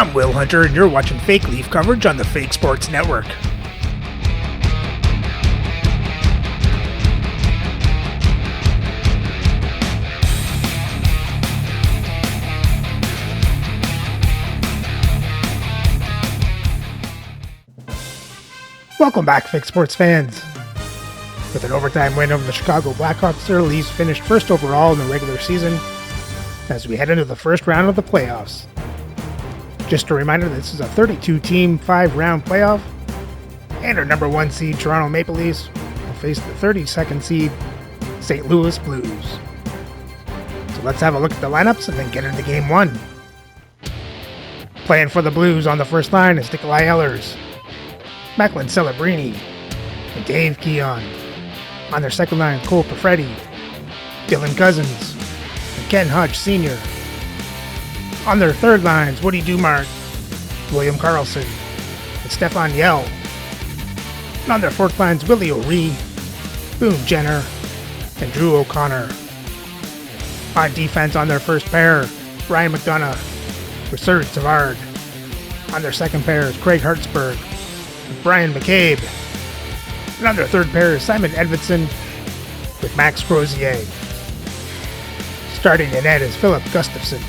I'm Will Hunter, and you're watching Fake Leaf coverage on the Fake Sports Network. Welcome back, Fake Sports fans. With an overtime win over the Chicago Blackhawks, the Leafs finished first overall in the regular season as we head into the first round of the playoffs. Just a reminder, this is a 32-team, 5-round playoff, and our number 1 seed Toronto Maple Leafs will face the 32nd seed St. Louis Blues. So let's have a look at the lineups and then get into game 1. Playing for the Blues on the first line is Nikolai Ehlers, Macklin Celebrini, and Dave Keon. On their second line, Cole Perfetti, Dylan Cousins, and Ken Hutch Sr. On their third lines, Woody Dumark, William Karlsson, and Stefan Yell. And on their fourth lines, Willie O'Ree, Boone Jenner, and Drew O'Connor. On defense on their first pair, Ryan McDonough with Serge Savard. On their second pair is Craig Hartsburg, Brian McCabe. And on their third pair is Simon Edvinsson with Max Crozier. Starting in net is Philip Gustafsson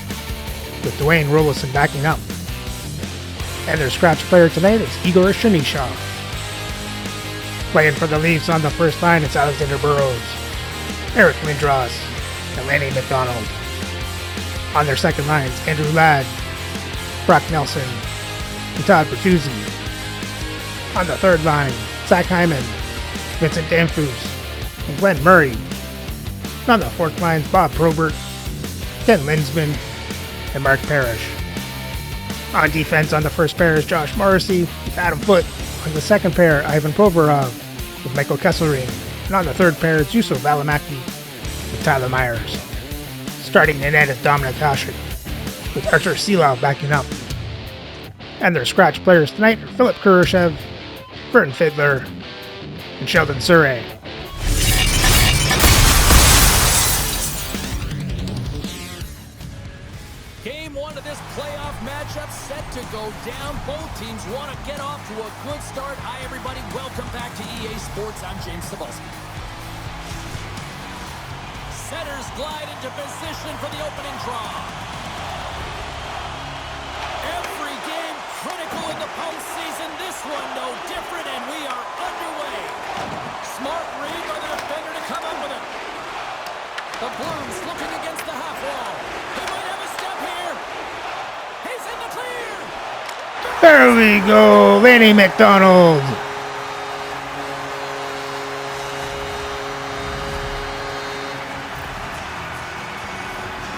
with Dwayne Rollison backing up. And their scratch player tonight is Igor Shanishov. Playing for the Leafs on the first line is Alexander Burrows, Eric Lindros, and Lanny McDonald. On their second lines, Andrew Ladd, Brock Nelson, and Todd Bertuzzi. On the third line, Zach Hyman, Vincent Danfus, and Glenn Murray. And on the fourth line, Bob Probert, Ken Linsman, and Mark Parrish. On defense on the first pair is Josh Morrissey with Adam Foote. On the second pair, Ivan Provorov with Michael Kesselring. And on the third pair is Yusuf Valimaki with Tyler Myers. Starting in net is Dominik Hasek with Artur Silov backing up. And their scratch players tonight are Philip Kurashev, Vern Fiddler, and Sheldon Surrey. Game 1 of this playoff matchup set to go down. Both teams want to get off to a good start. Hi, everybody. Welcome back to EA Sports. I'm James Cebulski. Centers glide into position for the opening draw. Every game critical in the postseason. This one no different, and we are underway. Smart read by the defender to come up with it. The Blues looking against the half wall. He might have a step here. He's in the clear. There we go, Lanny McDonald.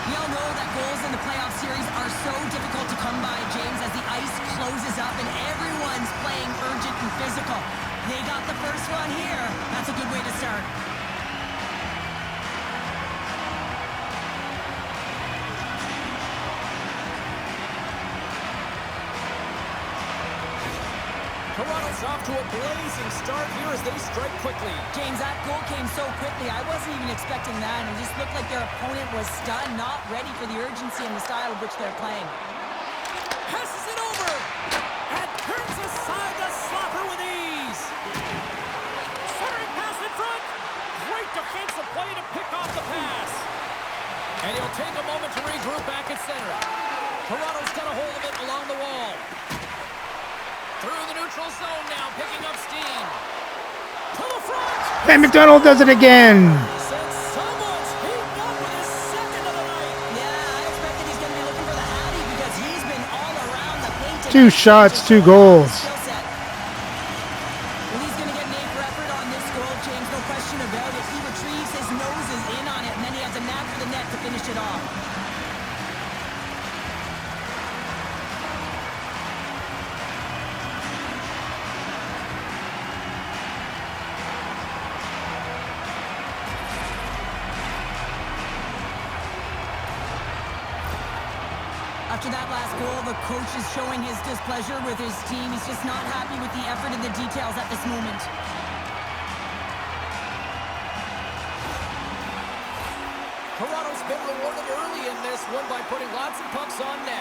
We all know that goals in the playoff series are so difficult to come by, James, as the ice closes up and everyone's playing urgent and physical. They got the first one here. That's a good way to start. Toronto's off to a blazing start here as they strike quickly. James, that goal came so quickly. I wasn't even expecting that. It just looked like their opponent was stunned, not ready for the urgency and the style of which they're playing. Passes it over and turns aside the slapper with ease. Centering pass in front. Great defensive play to pick off the pass. And he'll take a moment to regroup back at center. Toronto's got a hold of it along the wall. Through the neutral zone now, picking up steam. To the front. And McDonald does it again. Since someone's heating up with his second of the night. Yeah, I expected he's going to be looking for the Hattie because he's been all around the paint. 2 shots, 2 goals. Well, he's going to get an A for effort on this goal, James, no question about it. He retrieves his noses in on it, and then he has a knack for the net to finish it off. After that last goal, the coach is showing his displeasure with his team. He's just not happy with the effort and the details at this moment. Toronto's been rewarded early in this one by putting lots of pucks on net.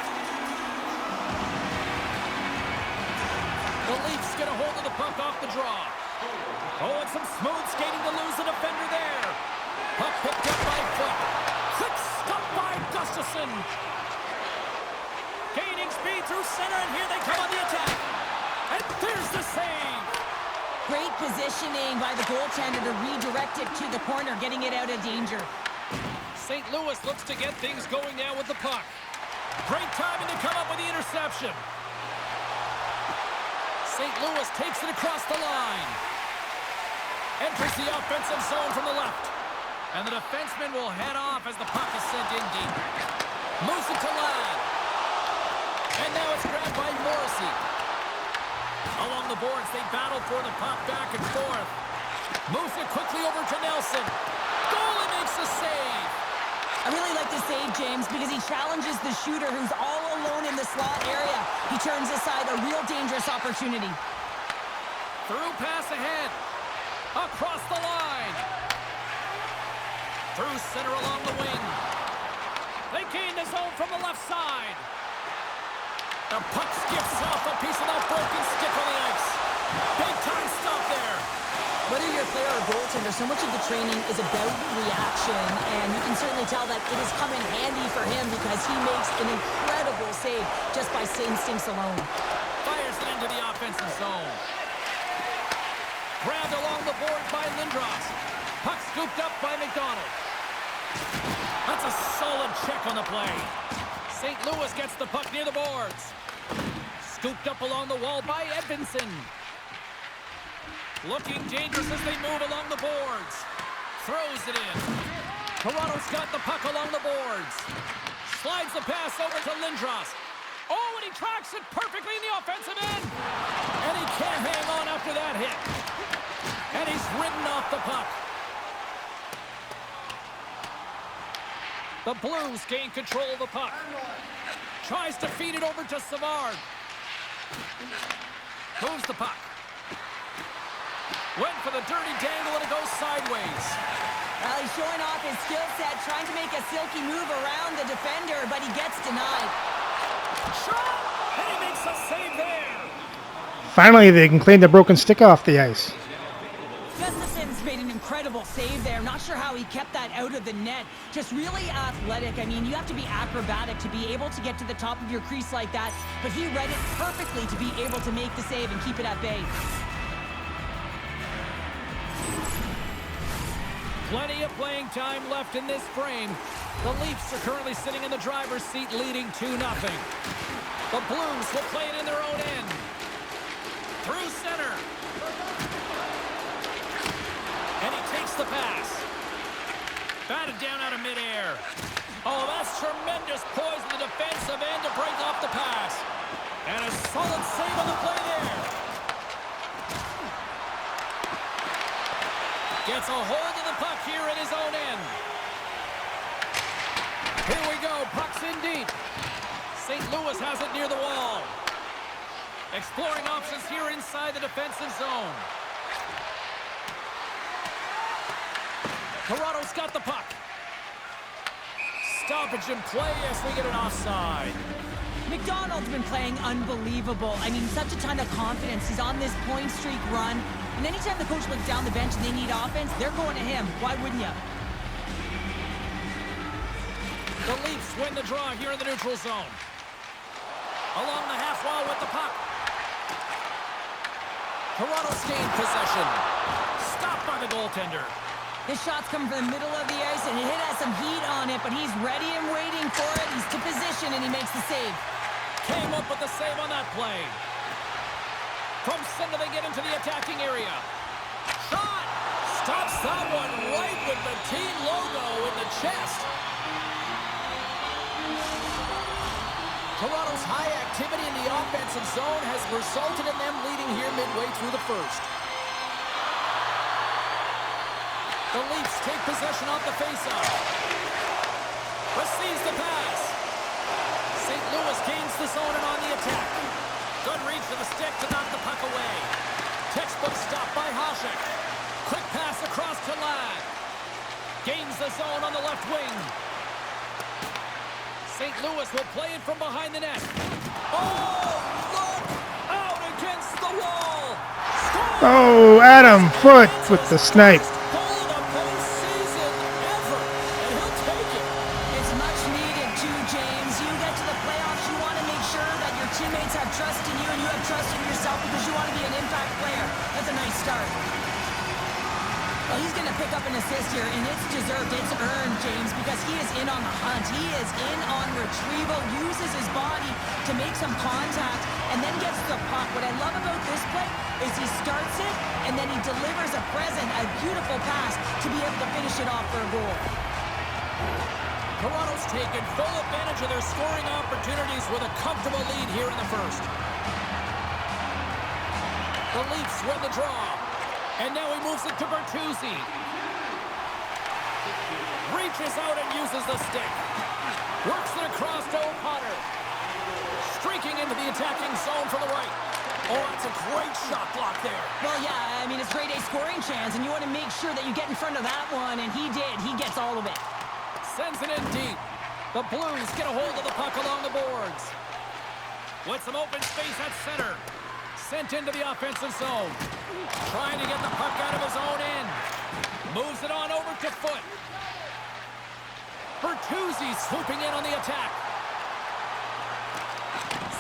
The Leafs get a hold of the puck off the draw. Oh, and some smooth skating to lose the defender there. Puck picked up by Foot. Quick stop by Gustafsson. Gaining speed through center, and here they come on the attack. And there's the save. Great positioning by the goaltender to redirect it to the corner, getting it out of danger. St. Louis looks to get things going now with the puck. Great timing to come up with the interception. St. Louis takes it across the line. Enters the offensive zone from the left. And the defenseman will head off as the puck is sent in deep. Moves it to Ladd. And now it's grabbed by Morrissey. Along the boards, they battle for the puck back and forth. Moves it quickly over to Nelson. Goalie makes the save. I really like the save, James, because he challenges the shooter who's all alone in the slot area. He turns aside a real dangerous opportunity. Through pass ahead. Across the line. Through center along the wing. They gain the zone from the left side. The puck skips off a piece of that broken stick on the ice. Big time stop there. Whether you're a player or a goaltender, so much of the training is about reaction, and you can certainly tell that it has come in handy for him because he makes an incredible save just by instincts alone. Fires it into the offensive zone. Grabbed along the boards by Lindros. Puck scooped up by McDonald. That's a solid check on the play. St. Louis gets the puck near the boards. Scooped up along the wall by Edvinsson. Looking dangerous as they move along the boards. Throws it in. Toronto's got the puck along the boards. Slides the pass over to Lindros. Oh, and he tracks it perfectly in the offensive end. And he can't hang on after that hit. And he's ridden off the puck. The Blues gain control of the puck. Tries to feed it over to Savard. Moves the puck. Went for the dirty dangle and it goes sideways. Well, he's showing off his skill set, trying to make a silky move around the defender, but he gets denied. Shot! And he makes a save there. Finally, they can clean the broken stick off the ice. Gustafsson's made an incredible save there. Not sure how he kept that out of the net. Just really athletic. I mean, you have to be acrobatic to be able to get to the top of your crease like that, but he read it perfectly to be able to make the save and keep it at bay. Plenty of playing time left in this frame. The Leafs are currently sitting in the driver's seat leading 2-0. The Blues will play it in their own end. Through center. And he takes the pass. Batted down out of midair. Oh, that's tremendous poise in the defensive end to break off the pass. And a solid save on the play there. Gets a hold of the puck here at his own end. Here we go. Puck's in deep. St. Louis has it near the wall. Exploring options here inside the defensive zone. Toronto's got the puck. Stoppage in play as we get an offside. McDonald's been playing unbelievable. I mean, such a ton of confidence. He's on this point streak run. And anytime the coach looks down the bench and they need offense, they're going to him. Why wouldn't you? The Leafs win the draw here in the neutral zone. Along the half wall with the puck. Toronto's gained possession. Stopped by the goaltender. His shot's coming from the middle of the ice, and it has some heat on it, but he's ready and waiting for it. He's to position, and he makes the save. Came up with the save on that play. From center, they get into the attacking area. Shot! Stops that one right with the team logo in the chest. Toronto's high activity in the offensive zone has resulted in them leading here midway through the first. The Leafs take possession off the faceoff. Receives the pass. St. Louis gains the zone and on the attack. Good reach for the stick to knock the puck away. Textbook stop by Hasek. Quick pass across to Ladd. Gains the zone on the left wing. St. Louis will play it from behind the net. Oh, look! Out against the wall. Score! Oh, Adam Foote with the snipe. Goal of the postseason ever, and he'll take it. It's much needed too, James. You get to the playoffs, you want to make sure that your teammates have trust in you and you have trust in yourself because you want to be an impact player. That's a nice start. Well, he's going to pick up an assist here, and it's deserved. It's earned, James, because he is in on the hunt. He is in on retrieval, uses his body to make some contact, and then gets the puck. What I love about this play is he starts it, and then he delivers a present, a beautiful pass to be able to finish it off for a goal. Toronto's taken full advantage of their scoring opportunities with a comfortable lead here in the first. The Leafs win the draw. And now he moves it to Bertuzzi. Reaches out and uses the stick. Works it across to O'Connor. Streaking into the attacking zone from the right. Oh, that's a great shot block there. Well, yeah, I mean, it's grade A scoring chance, and you want to make sure that you get in front of that one, and he did. He gets all of it. Sends it in deep. The Blues get a hold of the puck along the boards. With some open space at center. Sent into the offensive zone. Trying to get the puck out of his own end. Moves it on over to Foote. Bertuzzi swooping in on the attack.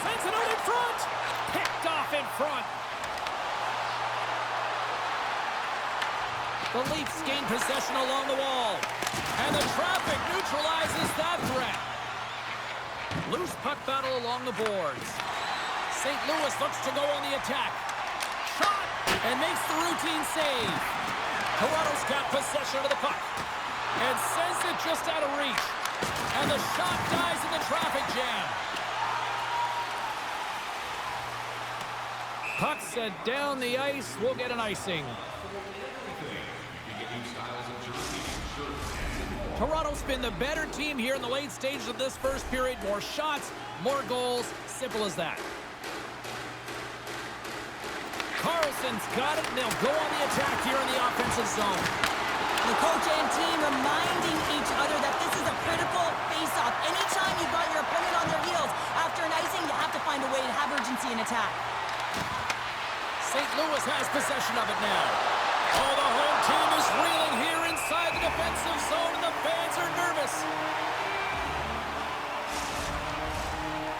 Sends it out in front. Picked off in front. The Leafs gain possession along the wall. And the traffic neutralizes that threat. Loose puck battle along the boards. St. Louis looks to go on the attack. Shot! And makes the routine save. Toronto's got possession of the puck. And sends it just out of reach. And the shot dies in the traffic jam. Puck sent down the ice. We'll get an icing. Toronto's been the better team here in the late stages of this first period. More shots, more goals. Simple as that. Carlson's got it, and they'll go on the attack here in the offensive zone. The coach and team reminding each other that this is a critical face-off. Anytime you've got your opponent on their heels after an icing, you have to find a way to have urgency in attack. St. Louis has possession of it now. Oh, the home team is reeling here inside the defensive zone, and the fans are nervous.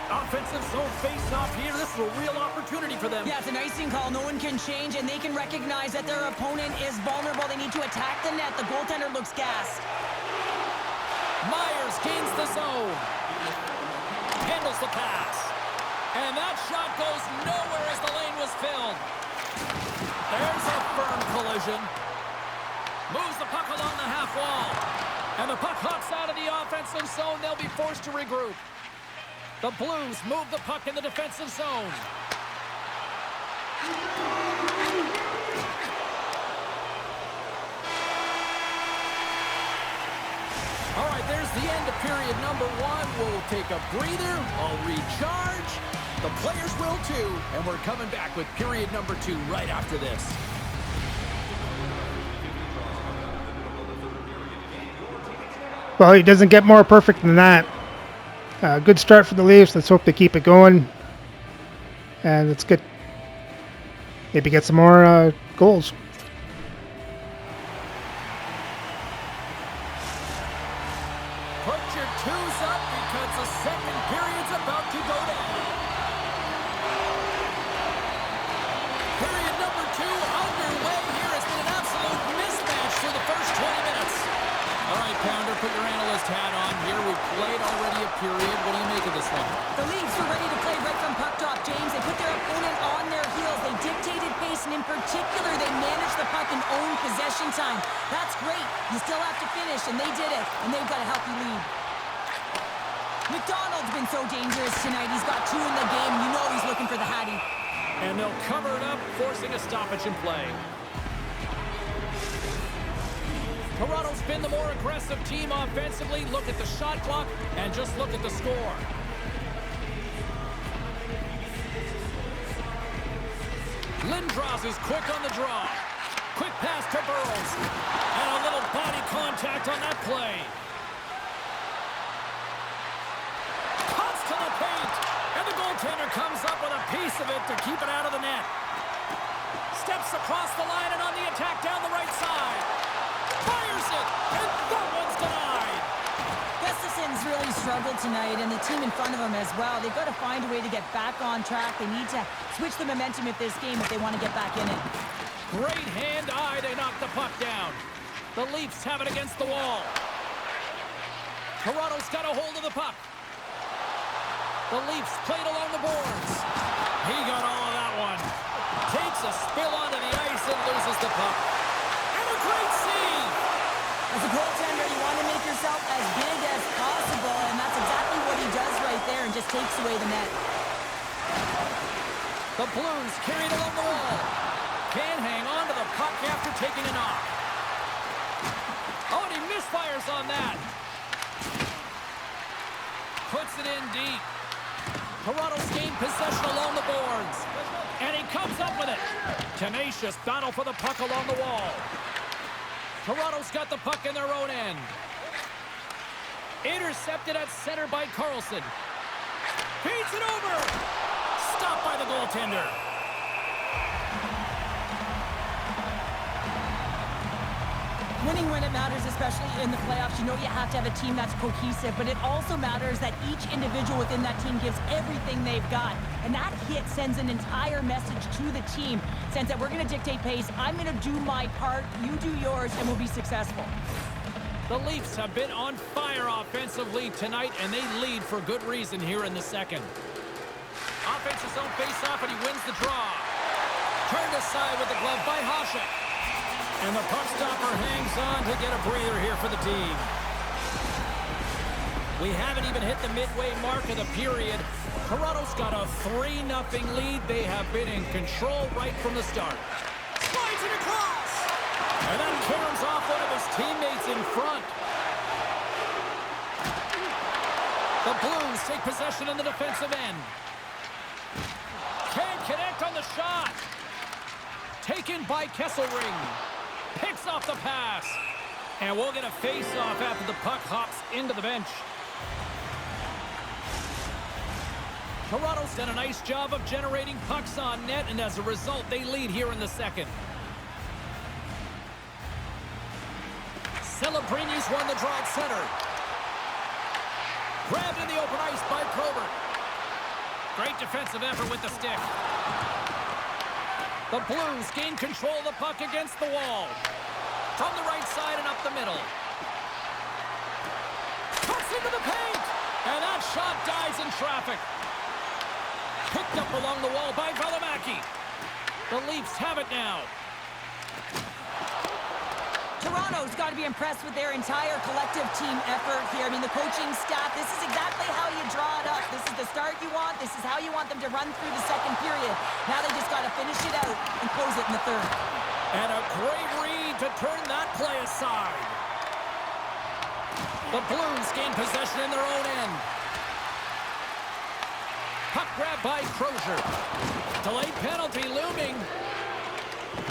Offensive zone face-off here. This is a real opportunity for them. Yeah, it's an icing call. No one can change, and they can recognize that their opponent is vulnerable. They need to attack the net. The goaltender looks gassed. Myers gains the zone. Handles the pass. And that shot goes nowhere as the lane was filled. There's a firm collision. Moves the puck along the half wall. And the puck hops out of the offensive zone. They'll be forced to regroup. The Blues move the puck in the defensive zone. All right, there's the end of period number one. We'll take a breather. I'll recharge. The players will too. And we're coming back with period number two right after this. Well, he doesn't get more perfect than that. Good start for the Leafs. Let's hope they keep it going. And let's get maybe get some more goals. Put your twos up because the second period's about to go down. Period number two underway here. It's been an absolute mismatch through the first 20 minutes. All right, Pounder, put your analyst hat on here. We've played already a period. What do you make of this one? The Leafs were ready to play right from puck drop, James. They put their opponent on their heels. They dictated pace, and in particular, they managed the puck and owned possession time. That's great. You still have to finish, and they did it, and they've got a healthy lead. McDonald's been so dangerous tonight. He's got two in the game. You know he's looking for the Hattie. And they'll cover it up, forcing a stoppage in play. Toronto's been the more aggressive team offensively. Look at the shot clock and just look at the score. Lindros is quick on the draw. Quick pass to Burrows. And a little body contact on that play. Cuts to the paint. And the goaltender comes up with a piece of it to keep it out of the net. Leafs across the line and on the attack down the right side. Fires it, and that one's denied. Gustafson's really struggled tonight, and the team in front of him as well. They've got to find a way to get back on track. They need to switch the momentum of this game if they want to get back in it. Great hand-eye, they knock the puck down. The Leafs have it against the wall. Toronto's got a hold of the puck. The Leafs played along the boards. He got all of that one. Takes a spill onto the ice and loses the puck. And a great save! As a goaltender, you want to make yourself as big as possible, and that's exactly what he does right there and just takes away the net. The Blues carried along the wall. Can't hang on to the puck after taking a knock. Oh, and he misfires on that. Puts it in deep. Toronto's gained possession along the boards. And he comes up with it. Tenacious battle for the puck along the wall. Toronto's got the puck in their own end. Intercepted at center by Carlson. Feeds it over. Stopped by the goaltender. Winning when it matters, especially in the playoffs, you know you have to have a team that's cohesive, but it also matters that each individual within that team gives everything they've got. And that hit sends an entire message to the team, saying that we're going to dictate pace, I'm going to do my part, you do yours, and we'll be successful. The Leafs have been on fire offensively tonight, and they lead for good reason here in the second. Offensive zone face-off, and he wins the draw. Turned aside with the glove by Hasek. And the puck stopper hangs on to get a breather here for the team. We haven't even hit the midway mark of the period. Toronto's got a 3-0 lead. They have been in control right from the start. Slides it across! And that caroms off one of his teammates in front. The Blues take possession in the defensive end. Can't connect on the shot. Taken by Kesselring. Picks off the pass. And we'll get a face-off after the puck hops into the bench. Toronto's done a nice job of generating pucks on net, and as a result, they lead here in the second. Celebrini's won the draw at center. Grabbed in the open ice by Probert. Great defensive effort with the stick. The Blues gain control of the puck against the wall. From the right side and up the middle. Cuts into the paint! And that shot dies in traffic. Picked up along the wall by Valimaki. The Leafs have it now. Toronto's got to be impressed with their entire collective team effort here. I mean, the coaching staff, this is exactly how you draw it up. This is the start you want. This is how you want them to run through the second period. Now they just got to finish it out and close it in the third. And a great read to turn that play aside. The Blues gain possession in their own end. Puck grab by Crozier. Delayed penalty looming.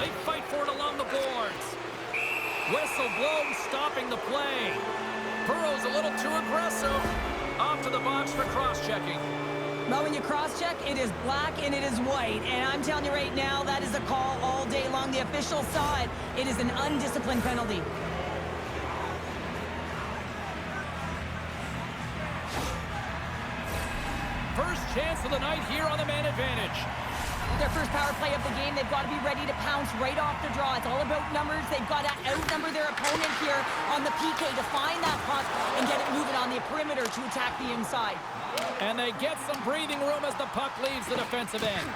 They fight for it along the boards. Whistle blows, stopping the play. Burrow's a little too aggressive. Off to the box for cross-checking. Well, when you cross-check, it is black and it is white. And I'm telling you right now, that is a call all day long. The official saw it. It is an undisciplined penalty. First chance of the night here on the man advantage. Their first power play of the game, they've got to be ready to pounce right off the draw. It's all about numbers. They've got to outnumber their opponent here on the PK to find that puck and get it moving on the perimeter to attack the inside. And they get some breathing room as the puck leaves the defensive end.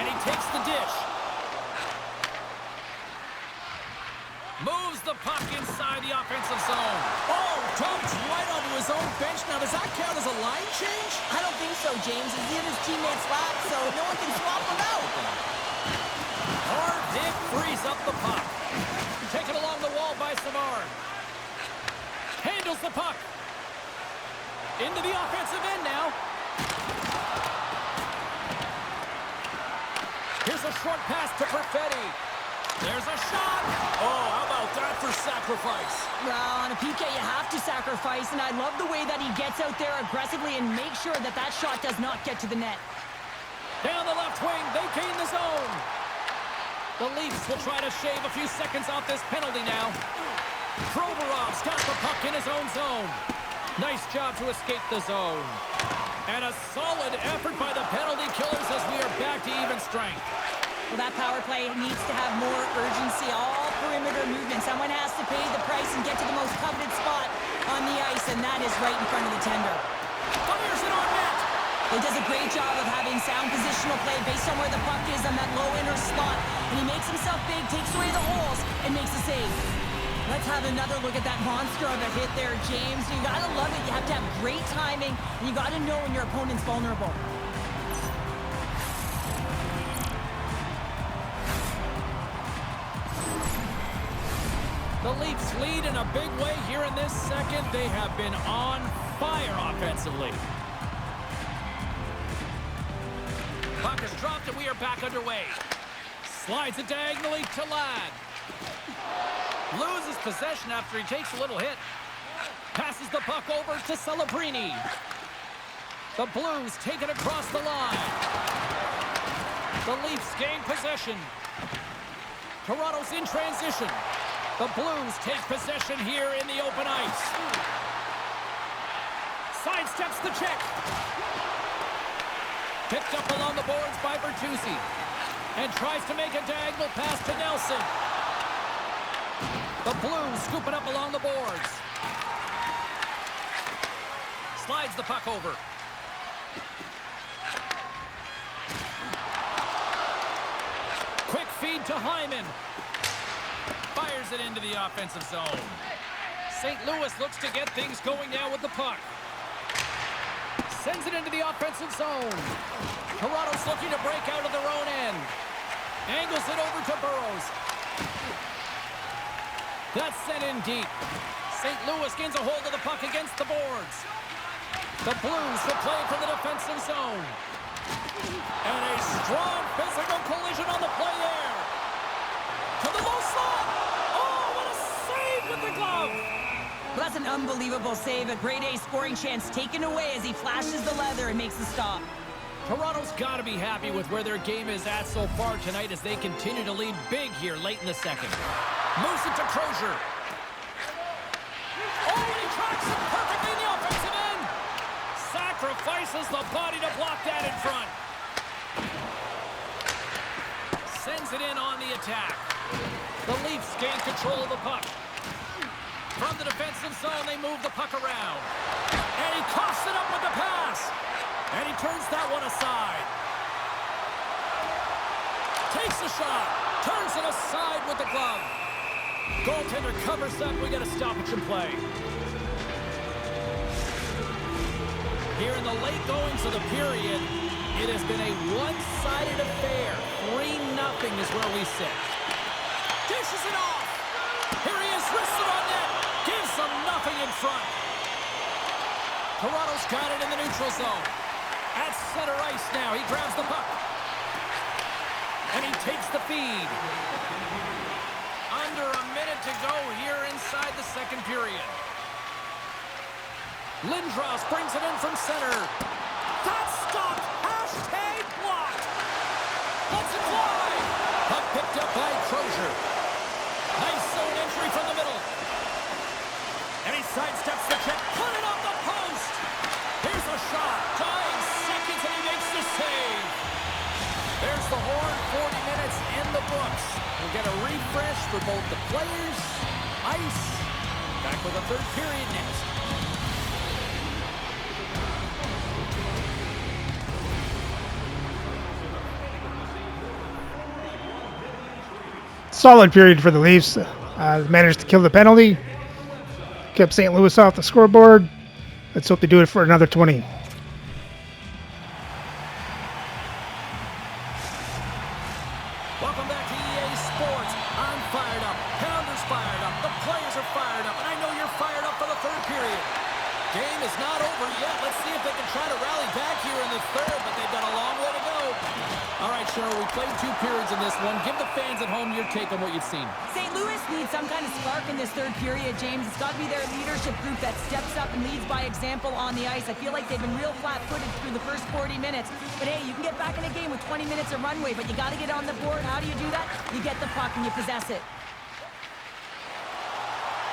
And he takes the dish. Moves the puck inside the offensive zone. Oh, dumps right onto his own bench. Now, does that count as a line change? I don't think so, James. He's in his teammates' lap, so no one can swap him out. Hard hit frees up the puck. Taken along the wall by Savard. Handles the puck. Into the offensive end now. Here's a short pass to Perfetti. There's a shot. Oh, how about that for sacrifice? Well, on a PK, you have to sacrifice, and I love the way that he gets out there aggressively and makes sure that that shot does not get to the net. Down the left wing, they gain the zone. The Leafs will try to shave a few seconds off this penalty now. Provorov's got the puck in his own zone. Nice job to escape the zone. And a solid effort by the penalty killers as we are back to even strength. Well, that power play needs to have more urgency, all perimeter movement. Someone has to pay the price and get to the most coveted spot on the ice, and that is right in front of the tender. Fires it on net. He does a great job of having sound positional play based on where the puck is on that low inner slot. And he makes himself big, takes away the holes, and makes a save. Let's have another look at that monster of a hit there, James. You gotta love it. You have to have great timing, and you gotta know when your opponent's vulnerable. The Leafs lead in a big way here in this second. They have been on fire offensively. Puck is dropped and we are back underway. Slides it diagonally to Ladd. Loses possession after he takes a little hit. Passes the puck over to Celebrini. The Blues take it across the line. The Leafs gain possession. Toronto's in transition. The Blues take possession here in the open ice. Sidesteps the check. Picked up along the boards by Bertuzzi. And tries to make a diagonal pass to Nelson. The Blues scoop it up along the boards. Slides the puck over. Quick feed to Hyman. Fires it into the offensive zone. St. Louis looks to get things going now with the puck. Sends it into the offensive zone. Toronto's looking to break out of their own end. Angles it over to Burrows. That's sent in deep. St. Louis gains a hold of the puck against the boards. The Blues will play from the defensive zone. And a strong physical collision on the play there. To the low slot. Oh, what a save with the glove. Well, that's an unbelievable save. A grade A scoring chance taken away as he flashes the leather and makes the stop. Toronto's got to be happy with where their game is at so far tonight as they continue to lead big here late in the second. Moves it to Crozier. Oh, and he tracks it perfectly in the offensive end. Sacrifices the body to block that in front. Sends it in on the attack. The Leafs gain control of the puck. From the defensive zone, they move the puck around. And he coughs it up with the pass. And he turns that one aside. Takes a shot. Turns it aside with the glove. Goaltender covers up. We got a stoppage in play. Here in the late goings of the period, it has been a one-sided affair. 3-0 is where we sit. Dishes it off. Here he is, wristed on net. Gives them nothing in front. Toronto's got it in the neutral zone. At center ice now, he grabs the puck. And he takes the feed. Under a minute to go here inside the second period. Lindros brings it in from center. That's stopped. Hashtag blocked. Let's it fly. Puck picked up by Crozier. Nice zone entry from the middle. And he sidesteps the check. Put it on the post. Here's a shot. Dying seconds and he makes the save. There's the horn. 40 minutes in the books. We'll get a refresh for both the players, ice. Back with the third period next. Solid period for the Leafs. Managed to kill the penalty. Kept St. Louis off the scoreboard. Let's hope they do it for another 20. Welcome back to EA Sports. I'm fired up. Pounder's fired up. The players are fired up. And I know you're fired up for the third period. Game is not over yet. Let's see if they can try to rally back here in the third, but they've got a long way to go. All right, Cheryl, we played 2 periods in this one. Give the fans at home your take on what you've seen. St. Louis needs some kind of spark in this third period, James. It's got to be their leadership group that steps up and leads by example on the ice. I feel like they've been real flat-footed through the first 40 minutes. But hey, you can get back in a game with 20 minutes of runway, but you got to get on the board. How do you do that? You get the puck and you possess it.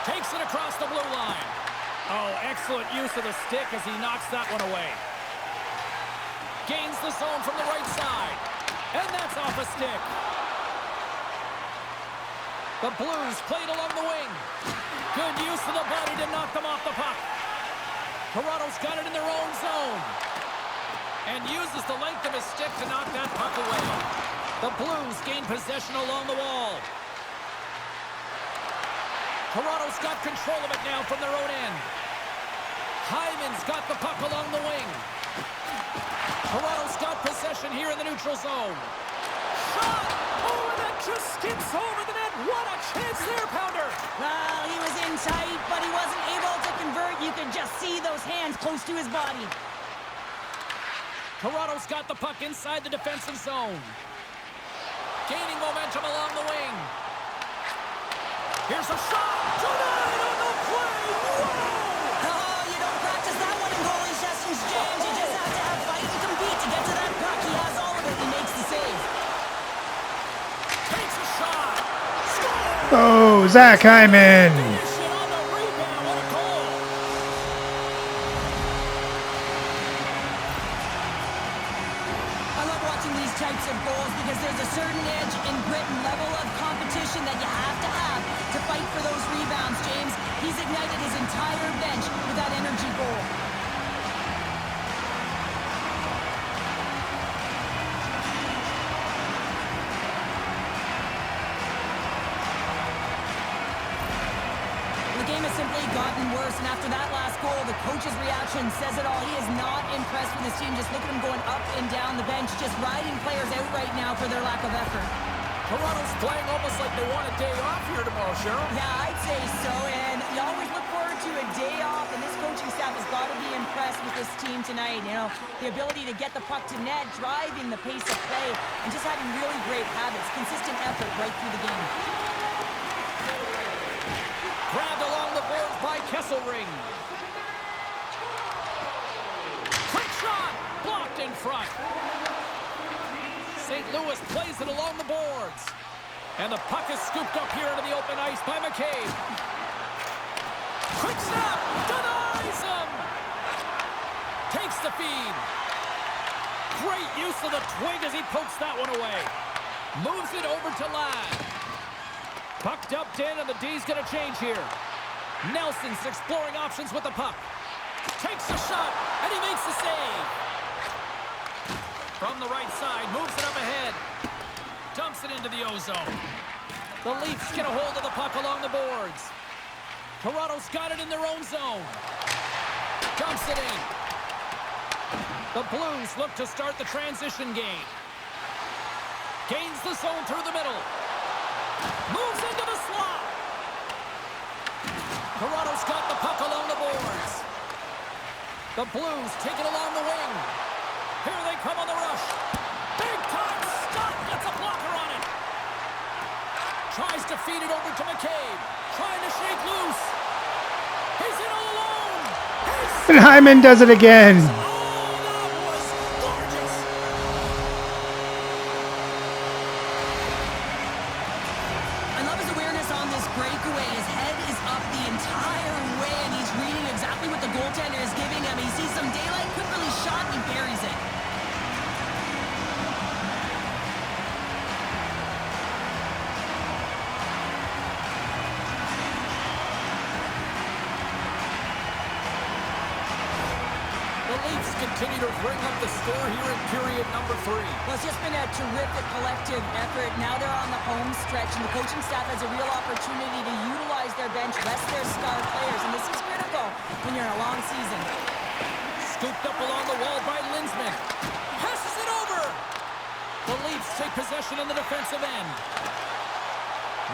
Takes it across the blue line. Oh, excellent use of the stick as he knocks that one away. Gains the zone from the right side. And that's off a stick. The Blues played along the wing. Good use of the body to knock them off the puck. Toronto's got it in their own zone. And uses the length of his stick to knock that puck away. The Blues gain possession along the wall. Toronto's got control of it now from their own end. Hyman's got the puck along the wing. Toronto's got possession here in the neutral zone. Shot! Oh, and that just skips over the net. What a chance there, Pounder! Well, he was in tight, but he wasn't able to convert. You could just see those hands close to his body. Toronto's got the puck inside the defensive zone. Gaining momentum along the wing. Here's a shot! Denied on the play! Whoa! Oh, you don't practice that one in goalie sessions, James. You just have to have fight and compete to get to that puck. He has all of it and makes the save. Takes a shot! Score! Oh, Zach Hyman. Finish it on the rebound. What a goal! I love watching these types of goals because there's a certain edge and grit and level of competition that you have to fight for those rebounds, James. He's ignited his entire bench with that energy goal. The game has simply gotten worse, and after that last goal, the coach's reaction says it all. He is not impressed with his team. Just look at him going up and down the bench, just riding players out right now for their lack of effort. Toronto's playing almost like they want a day off here tomorrow, Cheryl. Yeah, I'd say so, and you always look forward to a day off, and this coaching staff has got to be impressed with this team tonight. You know, the ability to get the puck to net, driving the pace of play, and just having really great habits, consistent effort right through the game. Grabbed along the boards by Kesselring. Quick shot! Blocked in front. St. Louis plays it along the boards. And the puck is scooped up here into the open ice by McCabe. Quick snap! Denies him! Takes the feed. Great use of the twig as he pokes that one away. Moves it over to Ladd. Puck dumped in, and the D's going to change here. Nelson's exploring options with the puck. Takes a shot, and he makes the save. From the right side, moves it up ahead. Dumps it into the O-zone. The Leafs get a hold of the puck along the boards. Toronto's got it in their own zone. Dumps it in. The Blues look to start the transition game. Gains the zone through the middle. Moves into the slot. Toronto's got the puck along the boards. The Blues take it along the wing. Here they come on the rush. Big time stop. Gets a blocker on it. Tries to feed it over to McCabe. Trying to shake loose. He's in all alone. And Hyman does it again. Oh, that was gorgeous. I love his awareness on this breakaway. His head is up the entire way, and he's reading exactly what the goaltender is giving him. He sees some daylight, quick release shot, and he buries it. The Leafs continue to bring up the score here in period number 3. Well, it's just been a terrific collective effort. Now they're on the home stretch, and the coaching staff has a real opportunity to utilize their bench, rest their star players, and this is critical when you're in a long season. Scooped up along the wall by Linsman. Passes it over. The Leafs take possession in the defensive end.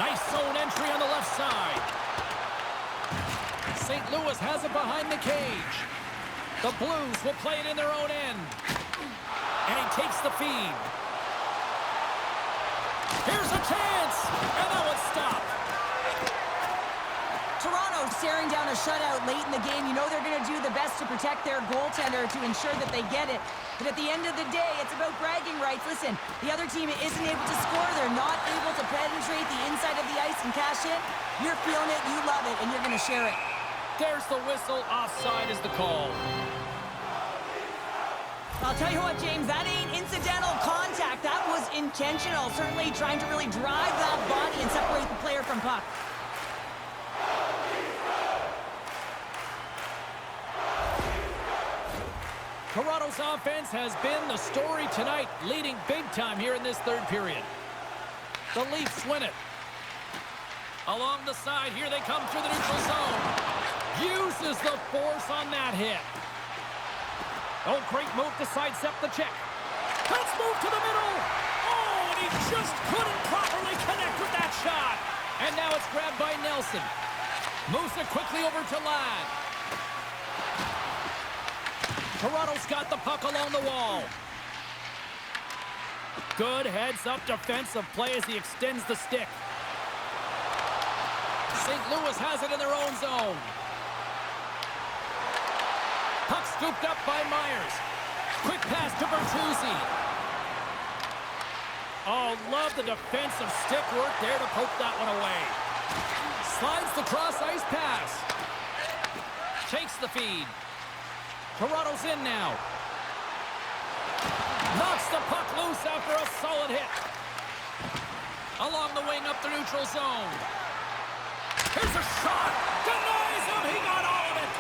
Nice zone entry on the left side. St. Louis has it behind the cage. The Blues will play it in their own end. And he takes the feed. Here's a chance, and that one's stopped. Toronto staring down a shutout late in the game. You know they're going to do the best to protect their goaltender to ensure that they get it. But at the end of the day, it's about bragging rights. Listen, the other team isn't able to score. They're not able to penetrate the inside of the ice and cash in. You're feeling it, you love it, and you're going to share it. There's the whistle. Offside is the call. I'll tell you what, James, that ain't incidental contact. That was intentional. Certainly trying to really drive that body and separate the player from puck. Toronto's offense has been the story tonight, leading big time here in this third period. The Leafs win it. Along the side, here they come through the neutral zone. Uses the force on that hit. Oh, great move to sidestep the check. Let's move to the middle. Oh, and he just couldn't properly connect with that shot. And now it's grabbed by Nelson. Moves it quickly over to Ladd. Toronto's got the puck along the wall. Good heads-up defensive play as he extends the stick. St. Louis has it in their own zone. Puck scooped up by Myers. Quick pass to Bertuzzi. Oh, love the defensive stick work there to poke that one away. Slides the cross-ice pass. Takes the feed. Toronto's in now. Knocks the puck loose after a solid hit. Along the wing up the neutral zone. Here's a shot. Denies him. He got all of it.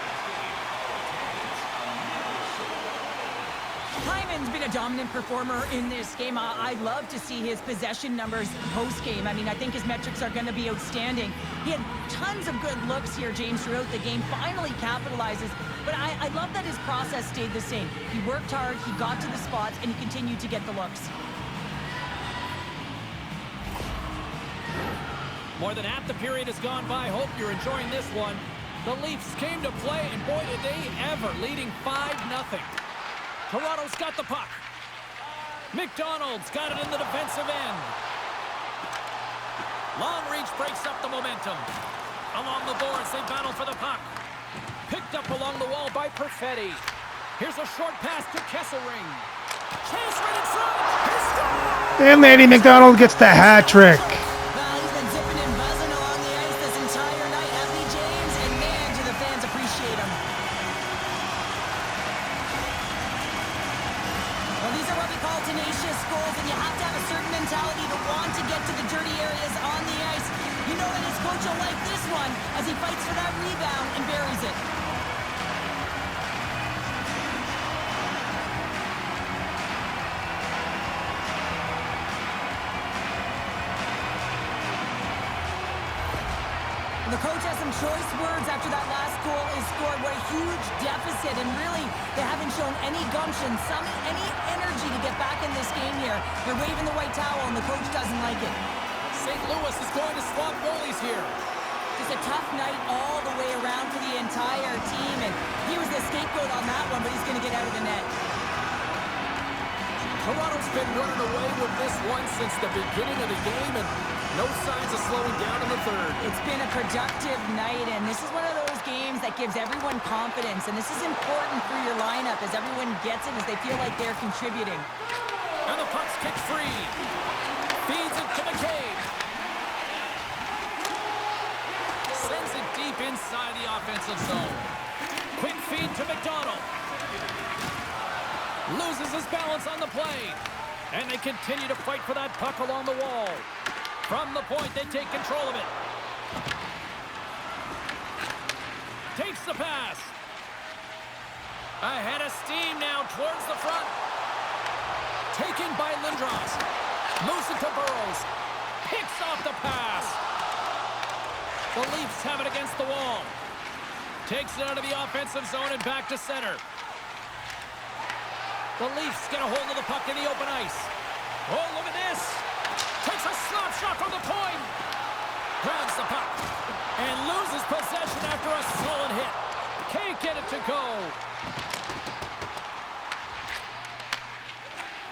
Hyman's been a dominant performer in this game. I'd love to see his possession numbers post-game. I mean, I think his metrics are going to be outstanding. He had tons of good looks here, James, throughout the game. Finally capitalizes. But I love that his process stayed the same. He worked hard, he got to the spots, and he continued to get the looks. More than half the period has gone by. Hope you're enjoying this one. The Leafs came to play, and boy, did they ever, leading 5-0. Toronto's got the puck. McDonald's got it in the defensive end. Long reach breaks up the momentum. Along the boards, they battle for the puck. Picked up along the wall by Perfetti. Here's a short pass to Kesselring. Chance right in front. He scores! And Lanny McDonald gets the hat trick. He's been zipping and buzzing along the ice this entire night, hasn't he, James? And man, do the fans appreciate him. Well, these are what we call tenacious goals, and you have to have a certain mentality to want to get to the dirty areas on the ice. You know that his coach will like this one as he fights for that rebound and buries it. The coach has some choice words after that last goal is scored. What a huge deficit, and really, they haven't shown any gumption, any energy to get back in this game here. They're waving the white towel, and the coach doesn't like it. St. Louis is going to swap goalies here. Just a tough night all the way around for the entire team, and he was the scapegoat on that one, but he's going to get out of the net. Toronto's been running away with this one since the beginning of the game, and no signs of slowing down in the third. It's been a productive night, and this is one of those games that gives everyone confidence, and this is important for your lineup as everyone gets it, as they feel like they're contributing. And the puck's kicked free. Feeds it to McCabe. Sends it deep inside the offensive zone. Quick feed to McDonald. Loses his balance on the play. And they continue to fight for that puck along the wall. From the point, they take control of it. Takes the pass. Ahead of steam now towards the front. Taken by Lindros. Moves it to Burrows. Picks off the pass. The Leafs have it against the wall. Takes it out of the offensive zone and back to center. The Leafs get a hold of the puck in the open ice. Oh, look at this. Takes a slap shot from the point. Grabs the puck. And loses possession after a solid hit. Can't get it to go.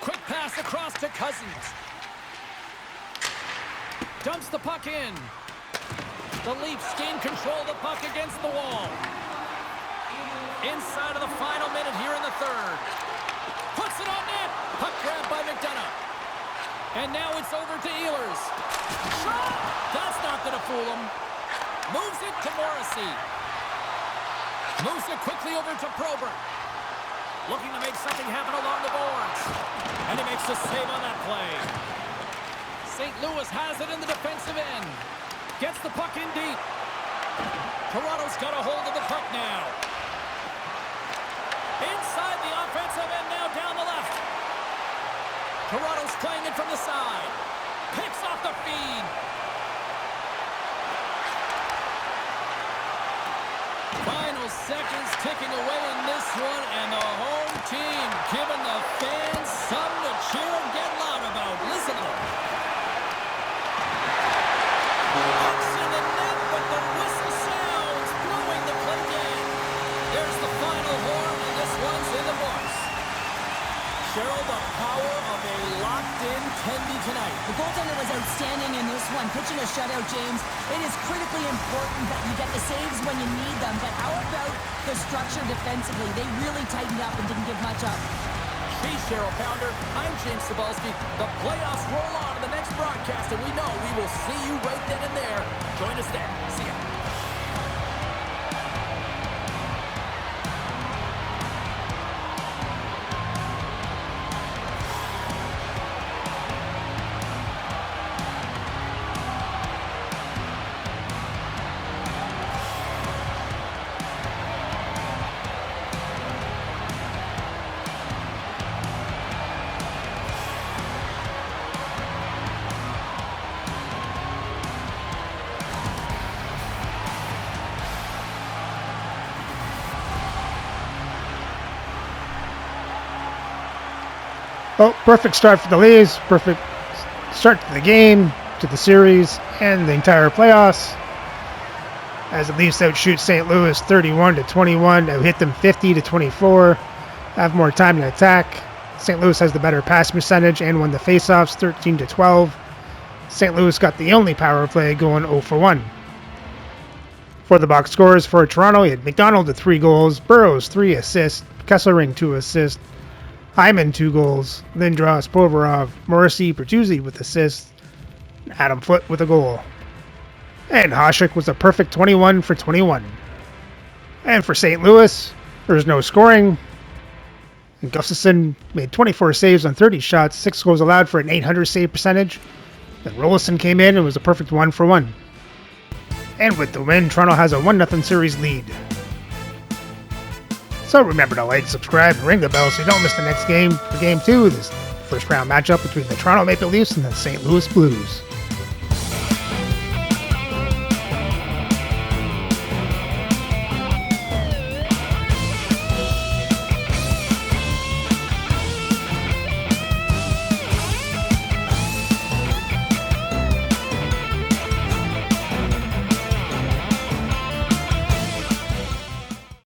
Quick pass across to Cousins. Dumps the puck in. The Leafs gain control of the puck against the wall. Inside of the final minute here in the third. Puts it on net. Puck grab by McDonough. And now it's over to Ehlers. Shot! That's not going to fool him. Moves it to Morrissey. Moves it quickly over to Probert. Looking to make something happen along the boards. And he makes the save on that play. St. Louis has it in the defensive end. Gets the puck in deep. Toronto's got a hold of the puck now. Inside the offensive end now down the left. Toronto's playing it from the side. Picks off the feed. Final seconds ticking away in this one, and the home team giving the fans something to cheer and get loud about. Listen to them. Pucks in the net, but the whistle sounds, blowing the play dead. There's the final horn, and this one's in the books. Cheryl, the power of a locked-in Tendy tonight. The goaltender was outstanding in this one, pitching a shutout, James. It is critically important that you get the saves when you need them, but how about the structure defensively? They really tightened up and didn't give much up. She's Cheryl Pounder. I'm James Cebulski. The playoffs roll on in the next broadcast, and we know we will see you right then and there. Join us then. See ya. Well, perfect start for the Leafs. Perfect start to the game, to the series, and the entire playoffs. As the Leafs outshoot St. Louis 31-21, out hit them 50-24. Have more time to attack. St. Louis has the better pass percentage and won the faceoffs 13-12. St. Louis got the only power play going 0-for-1. For the box scores for Toronto, he had McDonald with 3 goals, Burrows 3 assists, Kesselring 2 assists, Hyman 2 goals, Lindros, Provorov, Morrissey, Bertuzzi with assists, Adam Foote with a goal. And Hasek was a perfect 21 for 21. And for St. Louis, there was no scoring. And Gustafsson made 24 saves on 30 shots, 6 goals allowed for an .800 save percentage. Then Rolison came in and was a perfect 1-for-1. And with the win, Toronto has a 1-0 series lead. So remember to like, subscribe, and ring the bell so you don't miss the next game for Game 2, this first round matchup between the Toronto Maple Leafs and the St. Louis Blues.